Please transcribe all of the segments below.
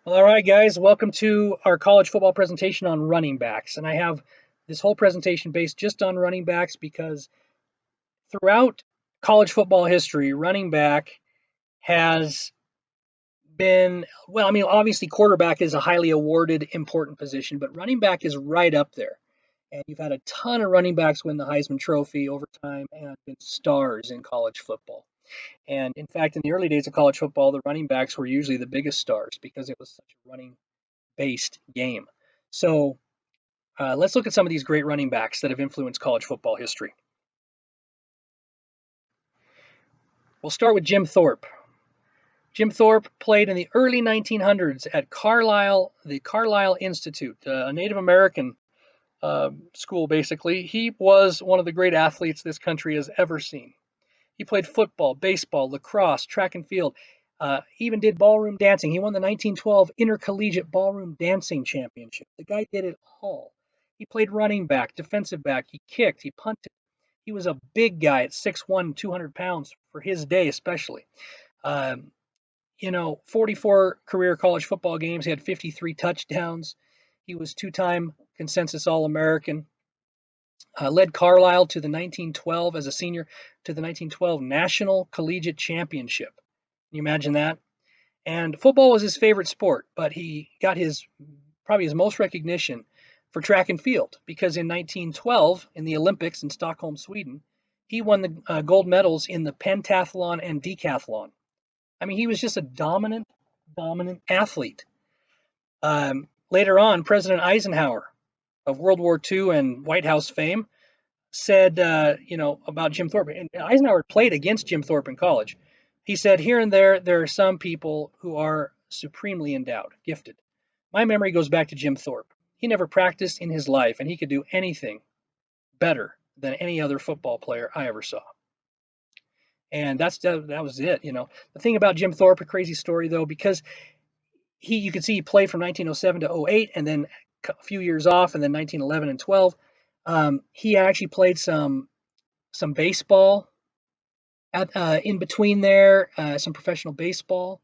Well, all right, guys, welcome to our college football presentation on running backs. And I have this whole presentation based just on running backs because throughout college football history, running back has been, well, I mean, obviously, quarterback is a highly awarded, important position, but running back is right up there. And you've had a ton of running backs win the Heisman Trophy over time and been stars in college football. And in fact, in the early days of college football, the running backs were usually the biggest stars because it was such a running based game. So let's look at some of these great running backs that have influenced college football history. We'll start with Jim Thorpe. Jim Thorpe played in the early 1900s at Carlisle, the Carlisle Institute, a Native American school, basically. He was one of the great athletes this country has ever seen. He played football, baseball, lacrosse, track and field, even did ballroom dancing. He won the 1912 Intercollegiate Ballroom Dancing Championship. The guy did it all. He played running back, defensive back. He kicked, he punted. He was a big guy at 6'1", 200 pounds for his day, especially. Um, 44 career college football games. He had 53 touchdowns. He was two-time consensus All-American. Led Carlisle to the 1912 as a senior to the 1912 National Collegiate Championship. Can you imagine that? And football was his favorite sport, but he got his probably his most recognition for track and field because in 1912 in the Olympics in Stockholm, Sweden, he won the gold medals in the pentathlon and decathlon. I mean, he was just a dominant athlete. Later on, President Eisenhower of World War II and White House fame said, about Jim Thorpe. And Eisenhower played against Jim Thorpe in college. He said, here and there are some people who are supremely endowed, gifted. My memory goes back to Jim Thorpe. He never practiced in his life, and he could do anything better than any other football player I ever saw. And that was it. The thing about Jim Thorpe, a crazy story though, because you can see he played from 1907 to '08, and then a few years off, and then 1911 and 12. He actually played some baseball in between there, some professional baseball,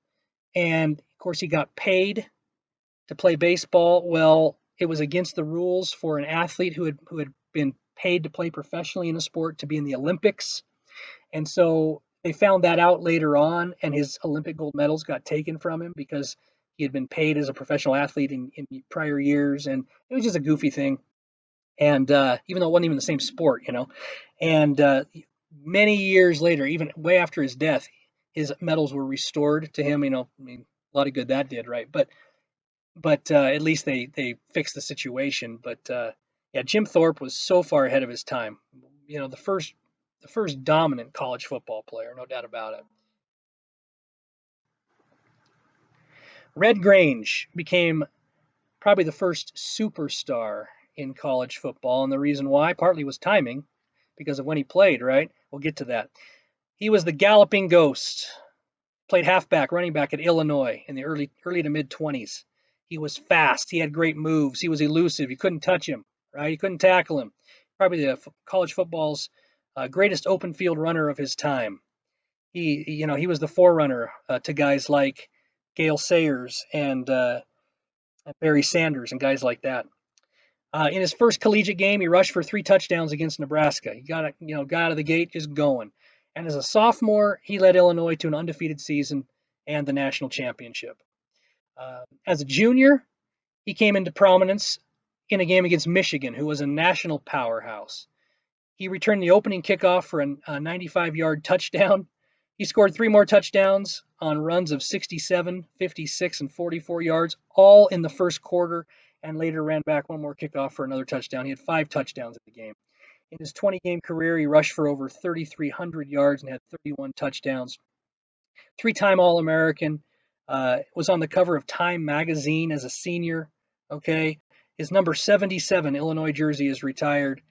and of course he got paid to play baseball. Well, it was against the rules for an athlete who had been paid to play professionally in a sport to be in the Olympics, and so they found that out later on, and his Olympic gold medals got taken from him because he had been paid as a professional athlete in prior years, and it was just a goofy thing. And even though it wasn't even the same sport. And many years later, even way after his death, his medals were restored to him. I mean, a lot of good that did, right? But at least they fixed the situation. But yeah, Jim Thorpe was so far ahead of his time. The first dominant college football player, no doubt about it. Red Grange became probably the first superstar in college football, and the reason why partly was timing because of when he played, right? We'll get to that. He was the galloping ghost. Played halfback, running back at Illinois in the early to mid 20s. He was fast. He had great moves. He was elusive. You couldn't touch him, right? You couldn't tackle him. Probably the college football's greatest open field runner of his time. He was the forerunner to guys like Gale Sayers and Barry Sanders and guys like that. In his first collegiate game, he rushed for 3 touchdowns against Nebraska. He got out of the gate just going. And as a sophomore, he led Illinois to an undefeated season and the national championship. As a junior, he came into prominence in a game against Michigan, who was a national powerhouse. He returned the opening kickoff for a 95-yard touchdown. He scored 3 more touchdowns on runs of 67, 56, and 44 yards, all in the first quarter, and later ran back 1 more kickoff for another touchdown. He had 5 touchdowns in the game. In his 20-game career, he rushed for over 3,300 yards and had 31 touchdowns. 3-time All-American, was on the cover of Time magazine as a senior. Okay, his number 77 Illinois jersey is retired.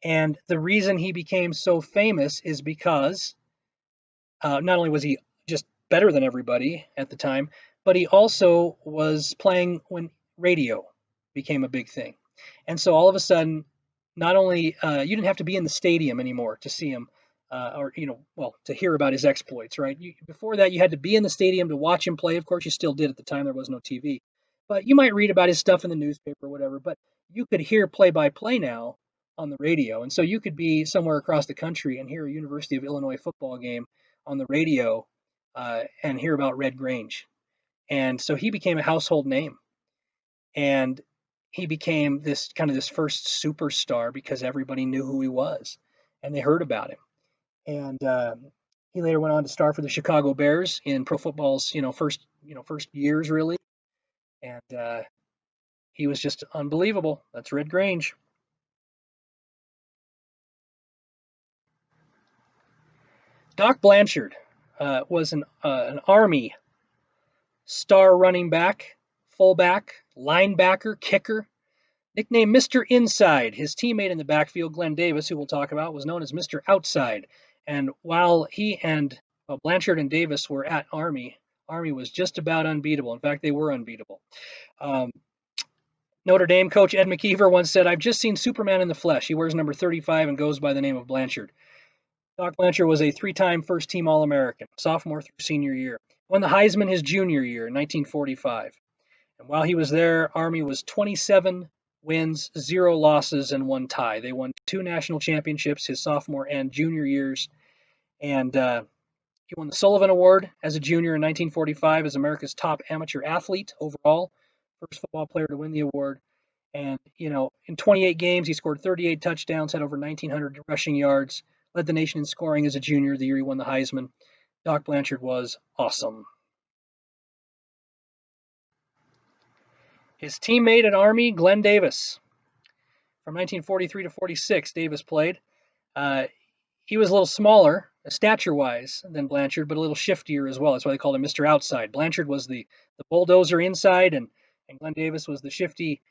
And the reason he became so famous is because not only was he just better than everybody at the time, but he also was playing when radio became a big thing. And so all of a sudden, not only you didn't have to be in the stadium anymore to see him. or well, to hear about his exploits, right? Before that, you had to be in the stadium to watch him play. Of course, you still did at the time. There was no TV, but you might read about his stuff in the newspaper or whatever. But you could hear play-by-play now on the radio, and so you could be somewhere across the country and hear a University of Illinois football game on the radio, and hear about Red Grange. And so he became a household name, and he became this first superstar because everybody knew who he was, and they heard about him. And he later went on to star for the Chicago Bears in pro football's first years really, and he was just unbelievable. That's Red Grange. Doc Blanchard was an Army star running back, fullback, linebacker, kicker. Nicknamed Mr. Inside, his teammate in the backfield, Glenn Davis, who we'll talk about, was known as Mr. Outside. And while he and Blanchard and Davis were at Army, Army was just about unbeatable. In fact, they were unbeatable. Um, Notre Dame coach Ed McKeever once said, "I've just seen Superman in the flesh. He wears number 35 and goes by the name of Blanchard." Doc Blanchard was a three-time first-team All-American, sophomore through senior year. Won the Heisman his junior year in 1945. And while he was there, Army was 27 wins, 0 losses, and 1 tie. They won 2 national championships his sophomore and junior years. And he won the Sullivan Award as a junior in 1945 as America's top amateur athlete overall, first football player to win the award. And, in 28 games, he scored 38 touchdowns, had over 1,900 rushing yards, led the nation in scoring as a junior the year he won the Heisman. Doc Blanchard was awesome. His teammate at Army, Glenn Davis. From 1943 to 46, Davis played. He was a little smaller, stature-wise, than Blanchard, but a little shiftier as well. That's why they called him Mr. Outside. Blanchard was the bulldozer inside, and Glenn Davis was the shifty,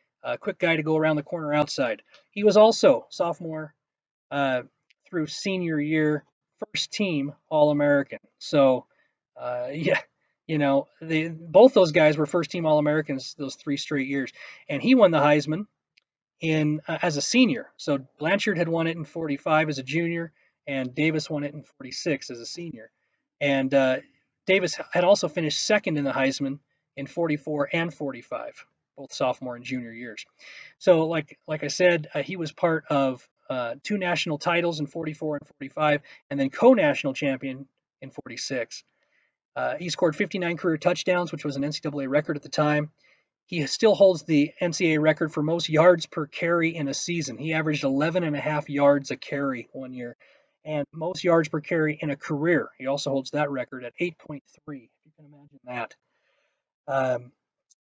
quick guy to go around the corner outside. He was also sophomore through senior year, first team All-American. So, yeah, both those guys were first team All-Americans those 3 straight years, and he won the Heisman as a senior. So Blanchard had won it in 45 as a junior, and Davis won it in 46 as a senior. And Davis had also finished second in the Heisman in 44 and 45, both sophomore and junior years. So, like I said, he was part of 2 national titles in 44 and 45, and then co-national champion in 46. He scored 59 career touchdowns, which was an NCAA record at the time. He still holds the NCAA record for most yards per carry in a season. He averaged 11.5 yards a carry one year, and most yards per carry in a career. He also holds that record at 8.3. If you can imagine that.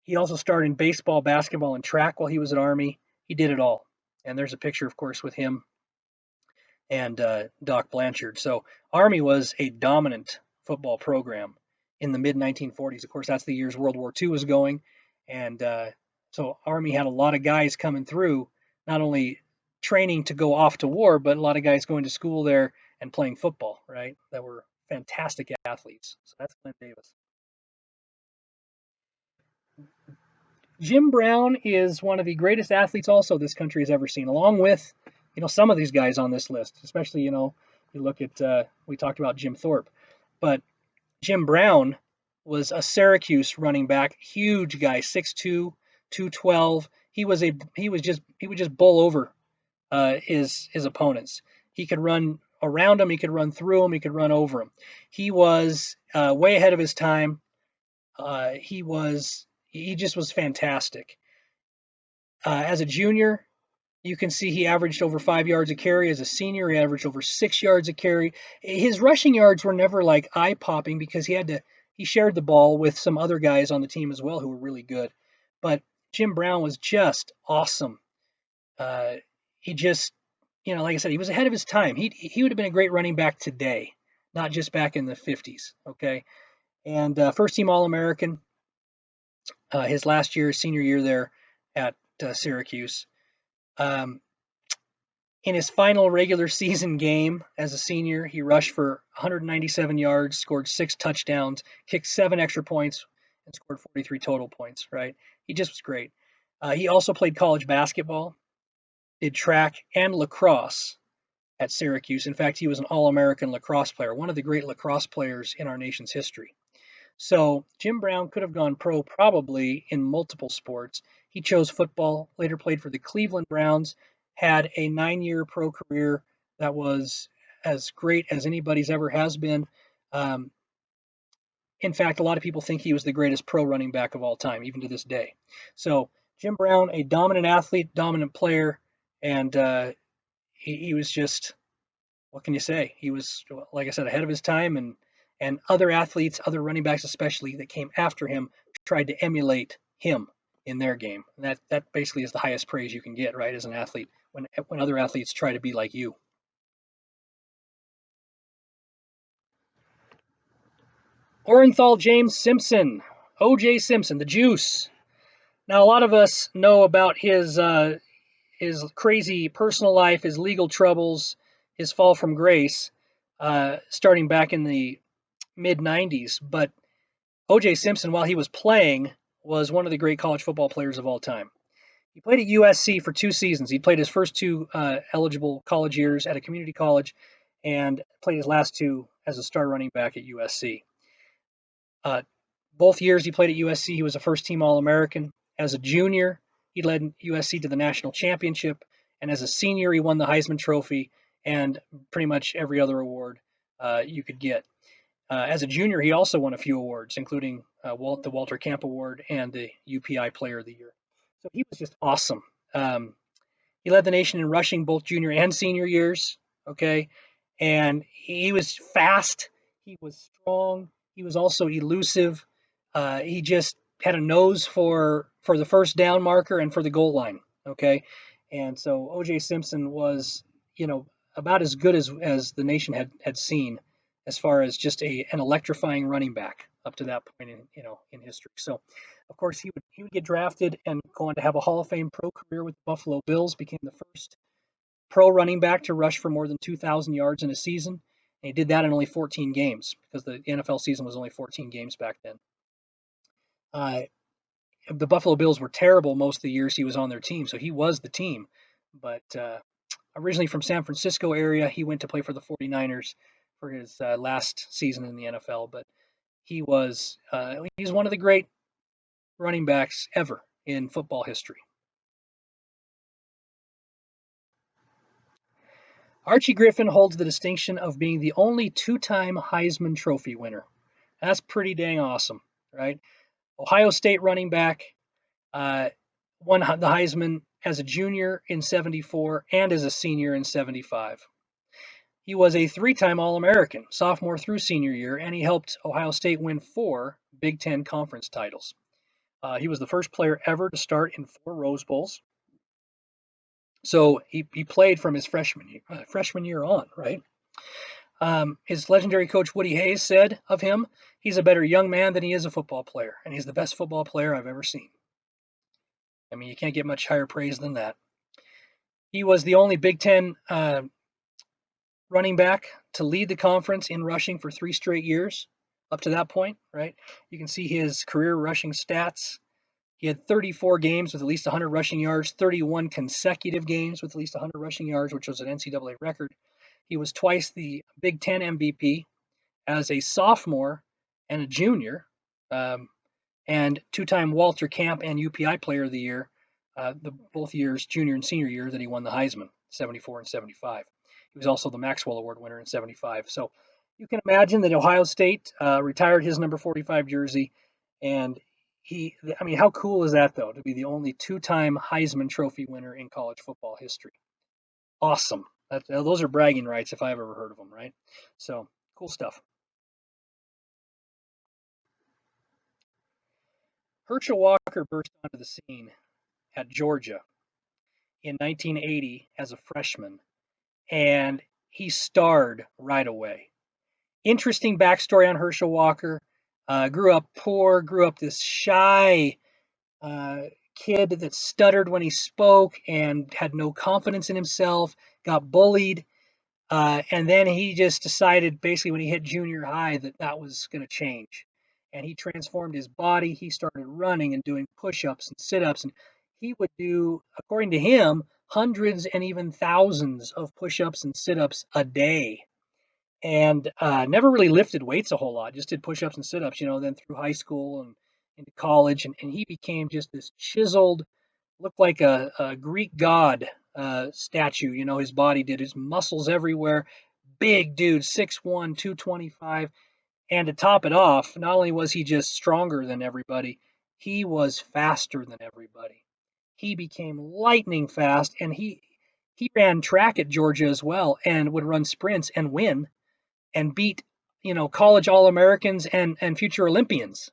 He also starred in baseball, basketball, and track while he was at Army. He did it all. And there's a picture, of course, with him and Doc Blanchard. So Army was a dominant football program in the mid-1940s. Of course, that's the years World War II was going. And so Army had a lot of guys coming through, not only training to go off to war, but a lot of guys going to school there and playing football, right? That were fantastic athletes. So that's Glenn Davis. Jim Brown is one of the greatest athletes also this country has ever seen, along with, some of these guys on this list, especially, you look at, we talked about Jim Thorpe, but Jim Brown was a Syracuse running back, huge guy, 6'2", 212. He would just bowl over his opponents. He could run around them, he could run through them, he could run over them. He was way ahead of his time. He just was fantastic. As a junior, you can see he averaged over 5 yards a carry. As a senior, he averaged over 6 yards a carry. His rushing yards were never like eye-popping because he shared the ball with some other guys on the team as well who were really good. But Jim Brown was just awesome. He just, like I said, he was ahead of his time. He would have been a great running back today, not just back in the 50s. Okay, and first team All-American. His last year, senior year there at Syracuse. In his final regular season game as a senior, he rushed for 197 yards, scored 6 touchdowns, kicked 7 extra points, and scored 43 total points, right? He just was great. He also played college basketball, did track and lacrosse, at Syracuse. In fact, he was an All-American lacrosse player, one of the great lacrosse players in our nation's history. So Jim Brown could have gone pro probably in multiple sports. He chose football, later played for the Cleveland Browns, had a 9-year pro career that was as great as anybody's ever has been. Um, in fact, a lot of people think he was the greatest pro running back of all time, even to this day. So Jim Brown, a dominant athlete, dominant player, and he was just, what can you say? He was, like I said, ahead of his time, and other athletes, other running backs especially, that came after him tried to emulate him in their game. And that basically is the highest praise you can get, right, as an athlete, when other athletes try to be like you. Orenthal James Simpson, O.J. Simpson, the Juice. Now, a lot of us know about his crazy personal life, his legal troubles, his fall from grace, starting back in the mid 90s. But O.J. Simpson, while he was playing, was one of the great college football players of all time. He played at USC for 2 seasons. He played his first two eligible college years at a community college and played his last two as a star running back at USC. Uh, both years he played at USC, he was a first team All American. As a junior, he led USC to the national championship. And as a senior, he won the Heisman Trophy and pretty much every other award you could get. As a junior, he also won a few awards, including the Walter Camp Award and the UPI Player of the Year. So he was just awesome. Um, he led the nation in rushing both junior and senior years. Okay, and he was fast. He was strong. He was also elusive. He just had a nose for the first down marker and for the goal line. Okay, and so O.J. Simpson was, about as good as the nation had seen as far as just an electrifying running back up to that point in history. So, of course, he would get drafted and go on to have a Hall of Fame pro career with the Buffalo Bills. Became the first pro running back to rush for more than 2,000 yards in a season. And he did that in only 14 games because the NFL season was only 14 games back then. Uh, the Buffalo Bills were terrible most of the years he was on their team, so he was the team. But originally from San Francisco area, he went to play for the 49ers for his last season in the NFL. But he's one of the great running backs ever in football history. Archie Griffin holds the distinction of being the only two-time Heisman Trophy winner. That's pretty dang awesome, right? Ohio State running back, uh, won the Heisman as a junior in 74 and as a senior in 75. He was a three-time All-American, sophomore through senior year, and he helped Ohio State win 4 Big Ten conference titles. He was the first player ever to start in 4 Rose Bowls. So he played from his freshman year on, right? His legendary coach Woody Hayes said of him, he's a better young man than he is a football player, and he's the best football player I've ever seen. I mean, you can't get much higher praise than that. He was the only Big Ten running back to lead the conference in rushing for 3 straight years up to that point, right? You can see his career rushing stats. He had 34 games with at least 100 rushing yards, 31 consecutive games with at least 100 rushing yards, which was an NCAA record. He was twice the Big Ten MVP as a sophomore and a junior, and two-time Walter Camp and UPI Player of the Year, both years, junior and senior year, that he won the Heisman, 74 and 75. He was also the Maxwell Award winner in 75. So you can imagine that Ohio State retired his number 45 jersey, and how cool is that, though, to be the only two-time Heisman Trophy winner in college football history? Awesome. Those are bragging rights if I've ever heard of them, right? So cool stuff. Herschel Walker burst onto the scene at Georgia in 1980 as a freshman, and he starred right away. Interesting backstory on Herschel Walker. Grew up poor, grew up this shy kid that stuttered when he spoke and had no confidence in himself, got bullied. And then he just decided basically when he hit junior high that was going to change. And he transformed his body. He started running and doing push ups and sit ups. And he would do, according to him, hundreds and even thousands of push-ups and sit-ups a day, and never really lifted weights a whole lot. Just did push-ups and sit-ups, then through high school and into college, and he became just this chiseled, looked like a Greek god statue. His body did, his muscles everywhere, big dude, 6'1", 225. And to top it off, not only was he just stronger than everybody, he was faster than everybody. He became lightning fast, and he ran track at Georgia as well, and would run sprints and win and beat college All-Americans and future Olympians.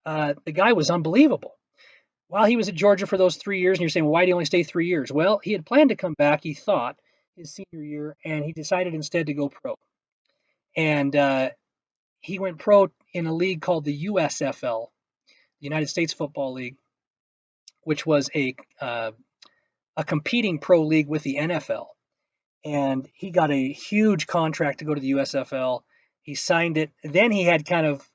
The guy was unbelievable. While he was at Georgia for those 3 years, and you're saying, well, why did he only stay 3 years? Well, he had planned to come back, he thought, his senior year, and he decided instead to go pro. And he went pro in a league called the USFL, the United States Football League, which was a competing pro league with the NFL. And he got a huge contract to go to the USFL. He signed it. Then he had kind of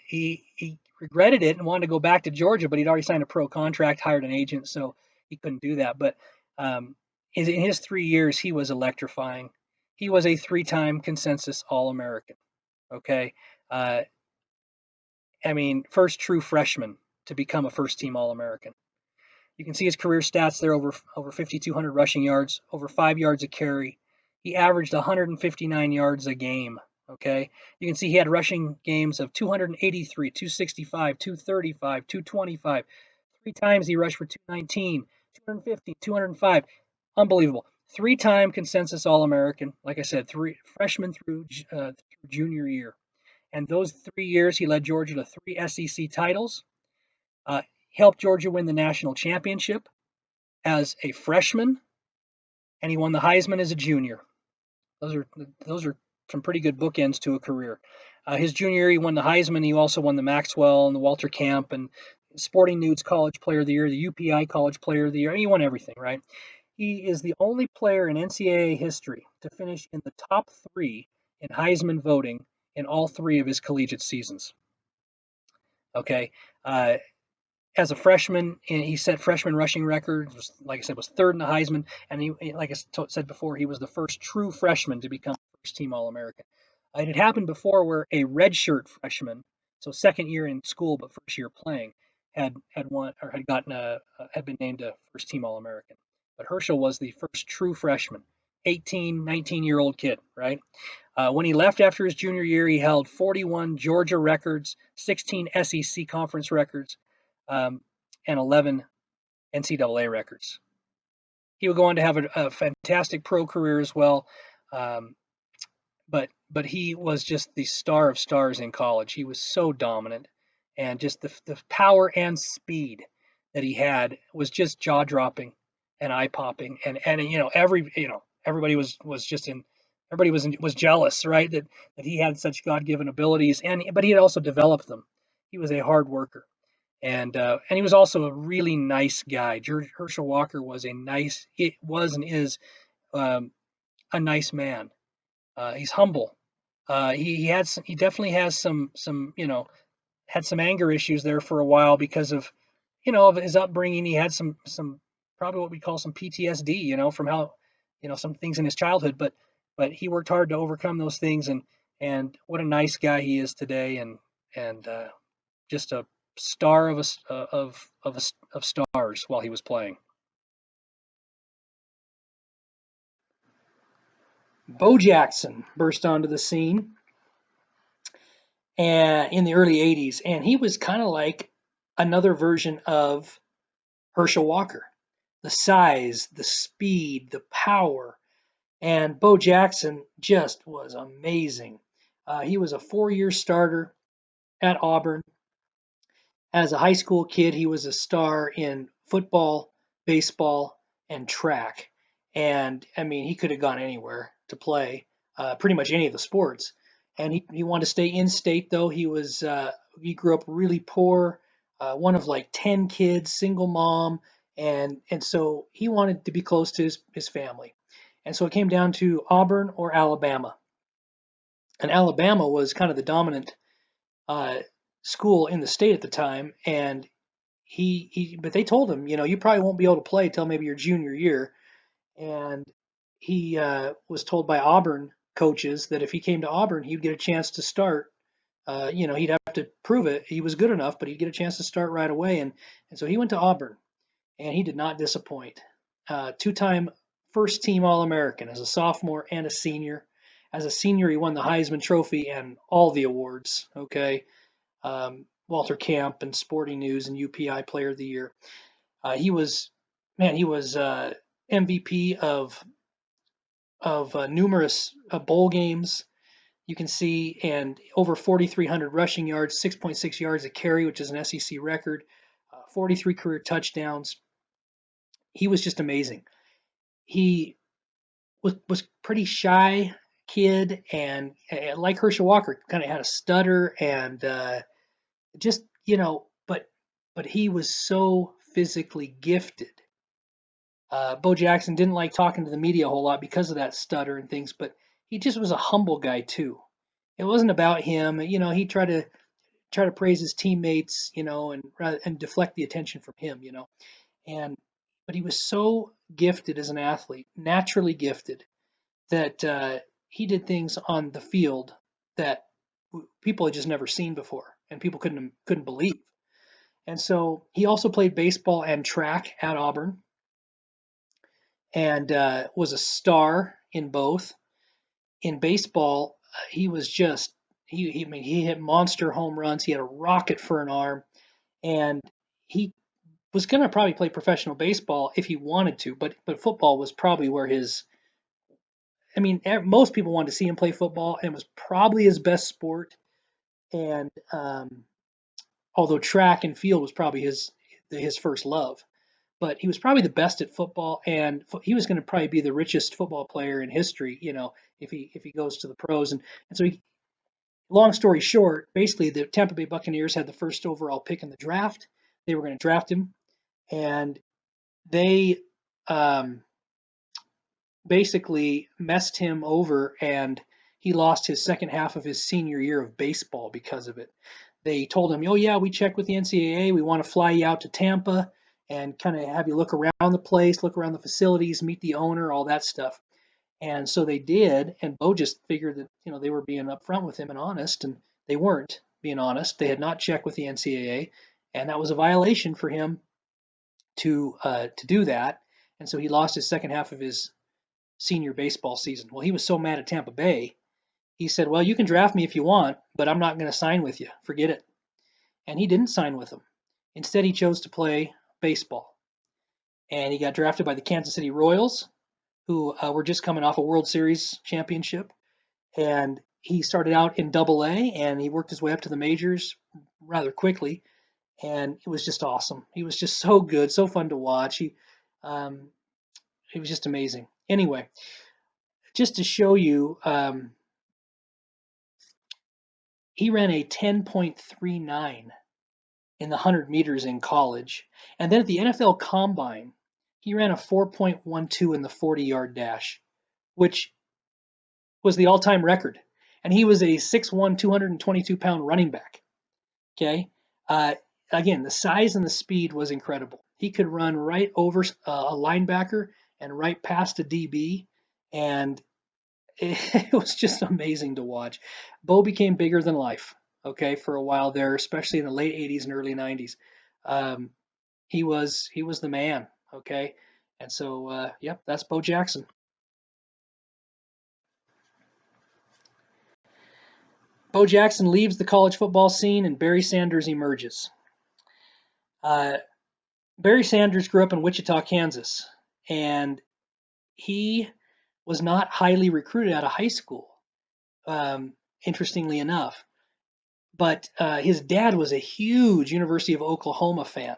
he regretted it and wanted to go back to Georgia, but he'd already signed a pro contract, hired an agent, so he couldn't do that. But in his 3 years, he was electrifying. He was a 3-time consensus All-American. Okay, I mean, first true freshman to become a first-team All-American. You can see his career stats there: over 5,200 rushing yards, over 5 yards a carry. He averaged 159 yards a game. Okay, you can see he had rushing games of 283, 265, 235, 225. 3 times he rushed for 219, 250, 205. Unbelievable. 3-time consensus All-American. Like I said, freshman through junior year. And those 3 years, he led Georgia to 3 SEC titles. Helped Georgia win the national championship as a freshman, and he won the Heisman as a junior. Those are some pretty good bookends to a career. His junior year, he won the Heisman. He also won the Maxwell and the Walter Camp and Sporting News College Player of the Year, the UPI College Player of the Year. He won everything, right? He is the only player in NCAA history to finish in the top 3 in Heisman voting in all 3 of his collegiate seasons. Okay, as a freshman, he set freshman rushing records. Like I said, was 3rd in the Heisman, and he, like I said before, he was the first true freshman to become first-team All-American. It had happened before where a redshirt freshman, so second year in school but first year playing, had won or had been named a first-team All-American. But Herschel was the first true freshman, 18, 19-year-old kid, right? When he left after his junior year, he held 41 Georgia records, 16 SEC conference records, and 11 NCAA records. He would go on to have a fantastic pro career as well, but he was just the star of stars in college. He was so dominant, and just the power and speed that he had was just jaw dropping and eye popping, and everybody was jealous, right, that he had such God given abilities, but he had also developed them. He was a hard worker. And he was also a really nice guy. Herschel Walker was and is a nice man. He's humble. He definitely has some had some anger issues there for a while because of his upbringing. He had some probably what we call some PTSD, from how some things in his childhood. But he worked hard to overcome those things, and what a nice guy he is today, and just a star of stars while he was playing. Bo Jackson burst onto the scene and in the early 80s, and he was kind of like another version of Herschel Walker. The size, the speed, the power, and Bo Jackson just was amazing. He was a 4-year starter at Auburn. As a high school kid, he was a star in football, baseball, and track. And I mean, he could have gone anywhere to play, pretty much any of the sports. And he wanted to stay in state, though. He grew up really poor, one of like 10 kids, single mom, and so he wanted to be close to his family. And so it came down to Auburn or Alabama. And Alabama was kind of the dominant school in the state at the time, and but they told him, you probably won't be able to play till maybe your junior year. and he was told by Auburn coaches that if he came to Auburn, he'd get a chance to start. He'd have to prove it. He was good enough, but he'd get a chance to start right away. And so he went to Auburn, and he did not disappoint. Two-time first-team All-American as a sophomore and a senior. As a senior, he won the Heisman Trophy and all the awards. Okay, Walter Camp and Sporting News and UPI Player of the Year. He was, man, he was MVP of numerous bowl games. You can see, and over 4,300 rushing yards, 6.6 yards a carry, which is an SEC record, 43 career touchdowns. He was just amazing. He was pretty shy kid, and like Herschel Walker, kind of had a stutter, and just but he was so physically gifted. Bo Jackson didn't like talking to the media a whole lot because of that stutter and things, but he just was a humble guy too. It wasn't about him. He tried to praise his teammates, and deflect the attention from him, And but he was so gifted as an athlete, naturally gifted, that he did things on the field that people had just never seen before, and people couldn't believe. And so he also played baseball and track at Auburn, and was a star in both. In baseball, he was just I mean, he hit monster home runs. He had a rocket for an arm, and he was going to probably play professional baseball if he wanted to, but football was probably where his. I mean, most people wanted to see him play football, and it was probably his best sport. And although track and field was probably his first love, but he was probably the best at football, and he was going to probably be the richest football player in history, if he goes to the pros. And so long story short, basically the Tampa Bay Buccaneers had the first overall pick in the draft. They were going to draft him, and they um, basically messed him over, and he lost his second half of his senior year of baseball because of it. They told him, "Oh yeah, we checked with the NCAA. We want to fly you out to Tampa and kind of have you look around the place, look around the facilities, meet the owner, all that stuff." And so they did, and Bo just figured that they were being upfront with him and honest, and they weren't being honest. They had not checked with the NCAA, and that was a violation for him to do that. And so he lost his second half of his senior baseball season. Well, he was so mad at Tampa Bay, he said, "Well, you can draft me if you want, but I'm not going to sign with you. Forget it." And he didn't sign with them. Instead, he chose to play baseball, and he got drafted by the Kansas City Royals, who were just coming off a World Series championship. And he started out in Double A, and he worked his way up to the majors rather quickly. And it was just awesome. He was just so good, so fun to watch. Um, he was just amazing. Anyway, just to show you, he ran a 10.39 in the 100 meters in college. And then at the NFL Combine, he ran a 4.12 in the 40-yard dash, which was the all-time record. And he was a 6'1", 222-pound running back. Okay. Uh, Again, the size and the speed was incredible. He could run right over a linebacker and right past a DB, and it was just amazing to watch. Bo became bigger than life. Okay, for a while there, especially in the late '80s and early '90s. Um, he was the man. Okay, and so yep, that's Bo Jackson. Bo Jackson leaves the college football scene, and Barry Sanders emerges. Uh, Barry Sanders grew up in Wichita, Kansas, and he was not highly recruited out of high school, interestingly enough. But his dad was a huge University of Oklahoma fan,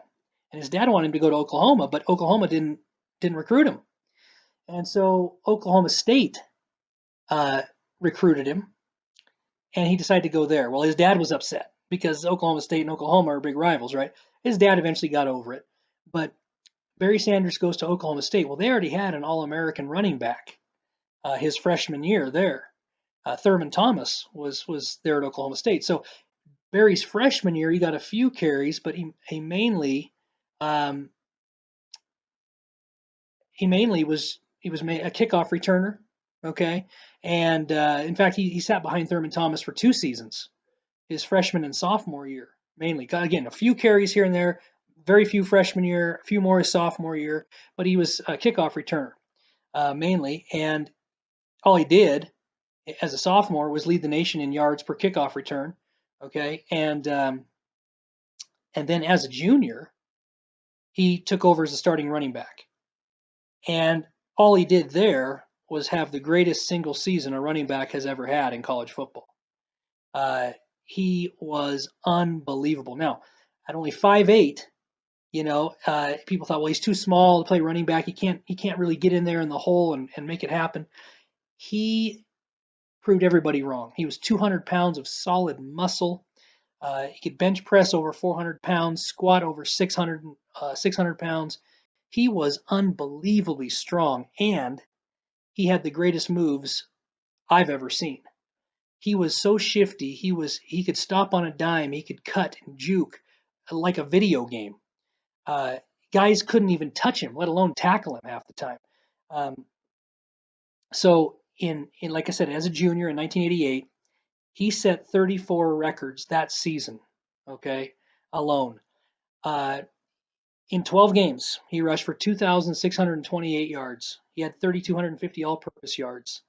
and his dad wanted him to go to Oklahoma, but Oklahoma didn't recruit him, and so Oklahoma State uh, recruited him, and he decided to go there. Well, his dad was upset because Oklahoma State and Oklahoma are big rivals, right? His dad eventually got over it, but Barry Sanders goes to Oklahoma State. Well, they already had an All-American running back his freshman year there. Thurman Thomas was there at Oklahoma State. So Barry's freshman year, he got a few carries, but um, he mainly was he was a kickoff returner. Okay, and in fact, he sat behind Thurman Thomas for 2 seasons, his freshman and sophomore year mainly. Again, a few carries here and there, very few freshman year, a few more his sophomore year, but he was a kickoff returner mainly, and all he did as a sophomore was lead the nation in yards per kickoff return. Okay, and then as a junior, he took over as a starting running back, and all he did there was have the greatest single season a running back has ever had in college football. Uh, he was unbelievable. Now, at only 5'8", people thought, well, he's too small to play running back. He can't really get in there in the hole and make it happen. He proved everybody wrong. He was 200 pounds of solid muscle. He could bench press over 400 pounds, squat over 600 pounds. He was unbelievably strong, and he had the greatest moves I've ever seen. He was so shifty. He could stop on a dime. He could cut and juke like a video game. Uh, Guys couldn't even touch him, let alone tackle him half the time. Um, so in like I said, as a junior in 1988, he set 34 records that season. Okay, alone. Uh, in 12 games, he rushed for 2,628 yards. He had 3,250 all-purpose yards.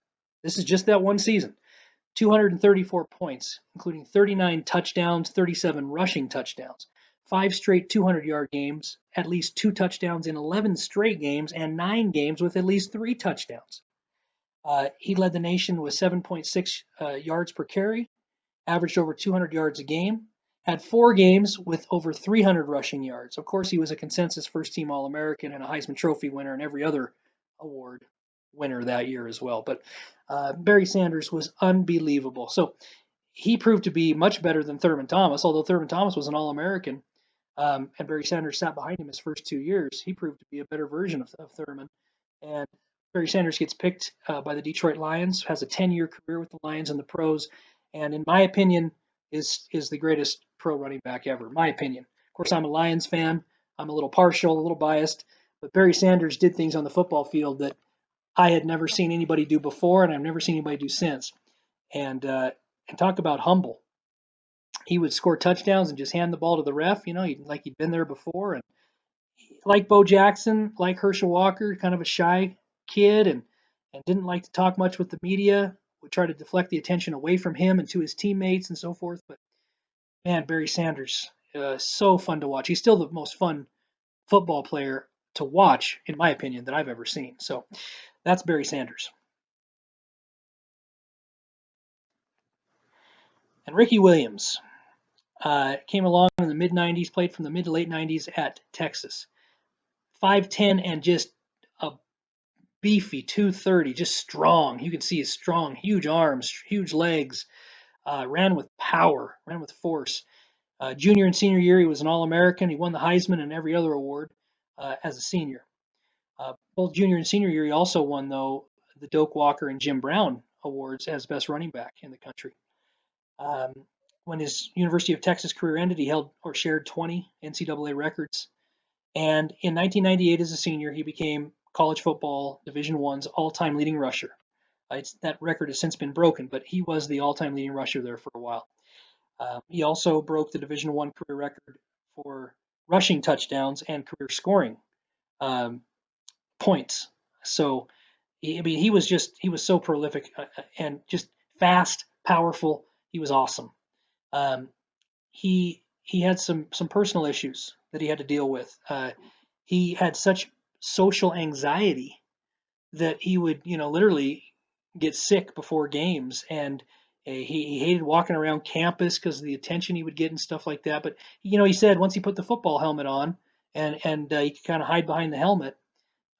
This is just that one season. 234 points, including 39 touchdowns, 37 rushing touchdowns, 5 straight 200-yard games, at least 2 touchdowns in 11 straight games, and 9 games with at least 3 touchdowns. He led the nation with 7.6 yards per carry, averaged over 200 yards a game, had 4 games with over 300 rushing yards. Of course, he was a consensus first-team All-American and a Heisman Trophy winner and every other award winner that year as well. But Barry Sanders was unbelievable. So he proved to be much better than Thurman Thomas, although Thurman Thomas was an All-American, and Barry Sanders sat behind him his first 2 years. He proved to be a better version of Thurman. And Barry Sanders gets picked by the Detroit Lions, has a 10-year career with the Lions and the pros, and in my opinion, is the greatest pro running back ever. My opinion. Of course, I'm a Lions fan. I'm a little partial, a little biased, but Barry Sanders did things on the football field that I had never seen anybody do before, and I've never seen anybody do since. And talk about humble. He would score touchdowns and just hand the ball to the ref, like he'd been there before. And like Bo Jackson, like Herschel Walker, kind of a shy kid, and didn't like to talk much with the media. Would try to deflect the attention away from him and to his teammates and so forth. But man, Barry Sanders, so fun to watch. He's still the most fun football player to watch, in my opinion, that I've ever seen. So that's Barry Sanders. And Ricky Williams came along in the mid 90s, played from the mid to late 90s at Texas. 5'10" and just a beefy 230, just strong. You can see his strong, huge arms, huge legs, ran with power, ran with force. Junior and senior year, he was an All-American. He won the Heisman and every other award as a senior. Both junior and senior year, he also won, though, the Doak Walker and Jim Brown awards as best running back in the country. When his University of Texas career ended, he held or shared 20 NCAA records. And in 1998, as a senior, he became college football Division I's all-time leading rusher. That record has since been broken, but he was the all-time leading rusher there for a while. He also broke the Division I career record for rushing touchdowns and career scoring points. So, he was so prolific and just fast, powerful. He was awesome. He had some personal issues that he had to deal with. He had such social anxiety that he would, literally get sick before games, and he hated walking around campus because of the attention he would get and stuff like that. But he said once he put the football helmet on and he could kind of hide behind the helmet,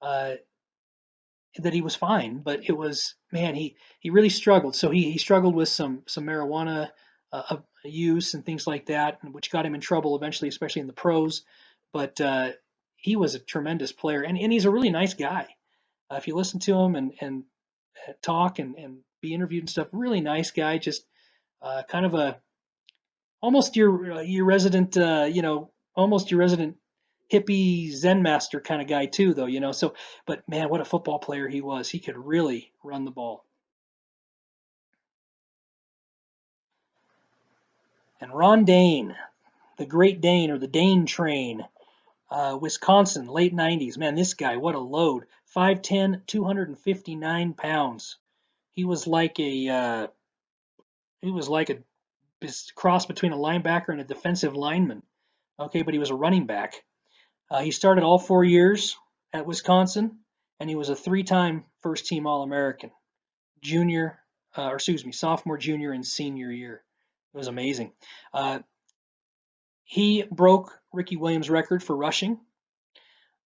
that he was fine. But it was, man, he really struggled. So he struggled with some marijuana use and things like that, which got him in trouble eventually, especially in the pros. But he was a tremendous player, and he's a really nice guy. If you listen to him and talk and be interviewed and stuff, really nice guy. Just kind of a almost your resident, almost your resident hippie Zen master kind of guy too, though, you know. So, but man, what a football player he was. He could really run the ball. And Ron Dayne, the Great Dane or the Dane Train, Wisconsin, late 90s. Man, this guy, what a load. 5'10", 259 pounds. He was like a cross between a linebacker and a defensive lineman. Okay, but he was a running back. He started all 4 years at Wisconsin, and he was a three-time first-team All-American, junior, or excuse me, sophomore, junior, and senior year. It was amazing. Uh, he broke Ricky Williams' record for rushing,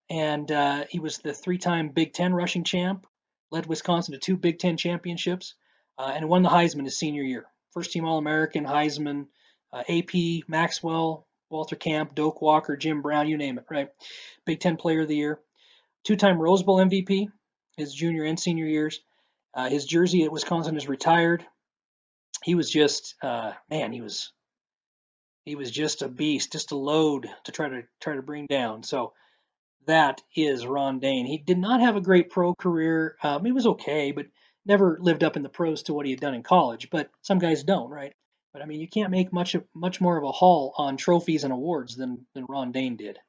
and he was the three-time Big Ten rushing champ, led Wisconsin to two Big Ten championships, and won the Heisman his senior year. First-team All-American, Heisman, AP, Maxwell, Walter Camp, Doak Walker, Jim Brown, you name it, right? Big Ten Player of the Year. Two-time Rose Bowl MVP his junior and senior years. His jersey at Wisconsin is retired. He was just man, he was just a beast, just a load to try to bring down. So that is Ron Dayne. He did not have a great pro career. He was okay, but never lived up in the pros to what he had done in college. But some guys don't, right? But I mean, you can't make much more of a haul on trophies and awards than Ron Dayne did.